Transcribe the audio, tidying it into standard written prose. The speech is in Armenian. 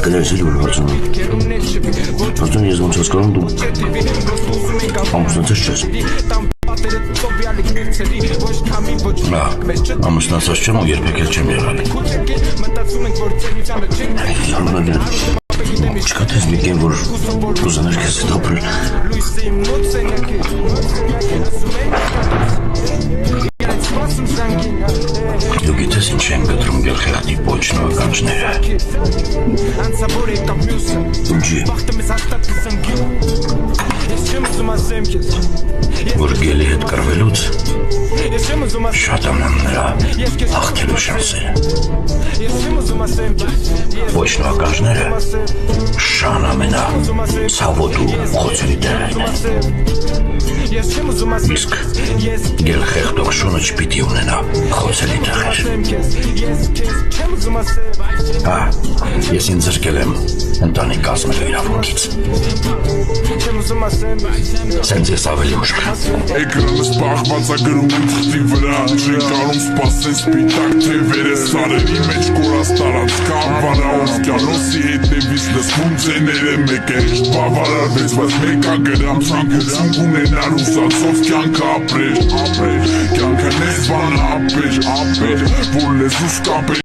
Կներես էլի որ հարցնում Արդեն ես ոնց հասկանում դու ամուսնացած չես ամուսնացած չեմ ու երբեք էլ չեմ եղել Չկա տես մի կեն, որ ուզանար քեզ հետ ապրել Դու գիտես ինչ են գտրում գերխեղտի պոչն ու ականջները Ինչի Որ գելի հետ կրվելուց Շատ աման նրա հաղթելու շանսերը Պոչն ու ականջները Շան ամենա ցավոտ ու խոցելի տեղերն են Իսկ գերխեղտող շունը չպիտի ունենա խոցելի տեղեր Ես ինձ զրկել եմ ընտանի կազմելու իրավունքից Սենց ես ավելի ուշք Էկրանը սպաղված ագրում եմ թղթի վրա Չեն կարում սպասեն սպիտակ թևերը Սարերի մեջ կորած տարած կավարա Օվկյանոսի հետևից լսվում ձեները Մեկ է հիշտ բավարարվեց, բայց մեկա գրամ Ցանկություն ունենար ուսացով կյանքը ապրեր Կյանքը նես բանը ապեր Որ լեզուս կապեր